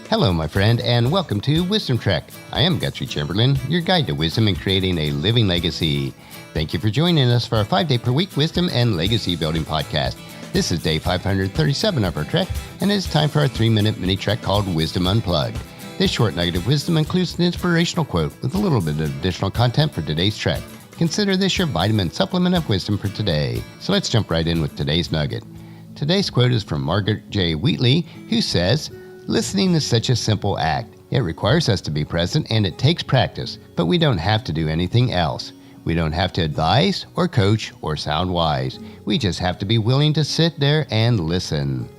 Hello, my friend, and welcome to Wisdom Trek. I am Guthrie Chamberlain, your guide to wisdom and creating a living legacy. Thank you for joining us for our 5-day-per-week wisdom and legacy building podcast. This is day 537 of our trek, and it is time for our 3-minute mini trek called Wisdom Unplugged. This short nugget of wisdom includes an inspirational quote with a little bit of additional content for today's trek. Consider this your vitamin supplement of wisdom for today. So let's jump right in with today's nugget. Today's quote is from Margaret J. Wheatley, who says, "Listening is such a simple act. It requires us to be present and it takes practice, but we don't have to do anything else. We don't have to advise or coach or sound wise. We just have to be willing to sit there and listen."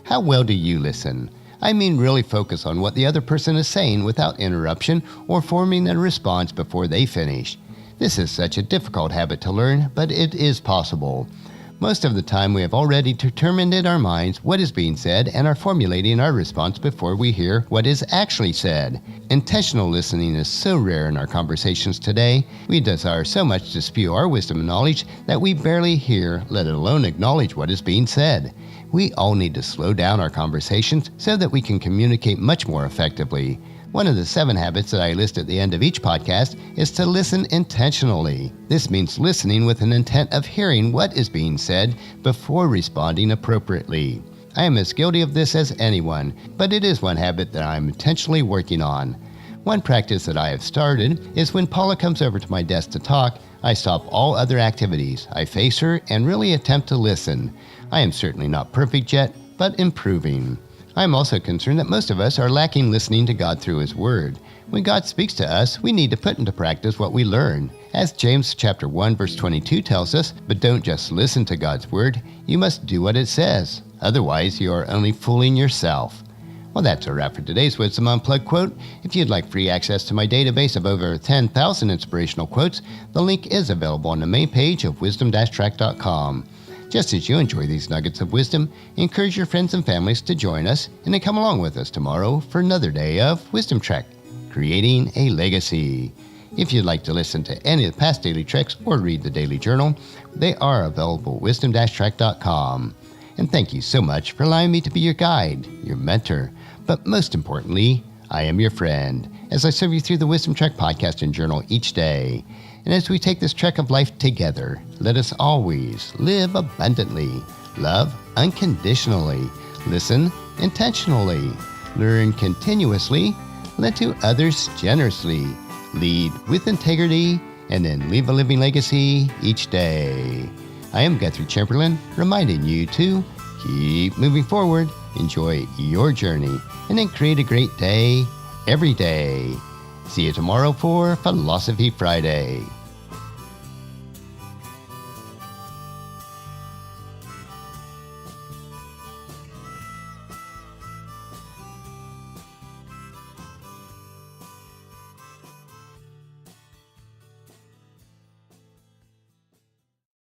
How well do you listen? I mean, really focus on what the other person is saying without interruption or forming a response before they finish. This is such a difficult habit to learn, but it is possible. Most of the time, we have already determined in our minds what is being said and are formulating our response before we hear what is actually said. Intentional listening is so rare in our conversations today. We desire so much to spew our wisdom and knowledge that we barely hear, let alone acknowledge what is being said. We all need to slow down our conversations so that we can communicate much more effectively. One of the 7 habits that I list at the end of each podcast is to listen intentionally. This means listening with an intent of hearing what is being said before responding appropriately. I am as guilty of this as anyone, but it is one habit that I am intentionally working on. One practice that I have started is when Paula comes over to my desk to talk, I stop all other activities. I face her and really attempt to listen. I am certainly not perfect yet, but improving. I am also concerned that most of us are lacking listening to God through His Word. When God speaks to us, we need to put into practice what we learn. As James chapter 1 verse 22 tells us, but don't just listen to God's Word, you must do what it says. Otherwise, you are only fooling yourself. Well, that's a wrap for today's Wisdom Unplugged quote. If you'd like free access to my database of over 10,000 inspirational quotes, the link is available on the main page of wisdom-track.com. Just as you enjoy these nuggets of wisdom, encourage your friends and families to join us and to come along with us tomorrow for another day of Wisdom Trek, creating a legacy. If you'd like to listen to any of the past daily treks or read the daily journal, they are available at wisdom-track.com. And thank you so much for allowing me to be your guide, your mentor, but most importantly, I am your friend as I serve you through the Wisdom Trek podcast and journal each day. And as we take this trek of life together, let us always live abundantly, love unconditionally, listen intentionally, learn continuously, lend to others generously, lead with integrity, and then leave a living legacy each day. I am Guthrie Chamberlain, reminding you to keep moving forward, enjoy your journey, and then create a great day every day. See you tomorrow for Philosophy Friday.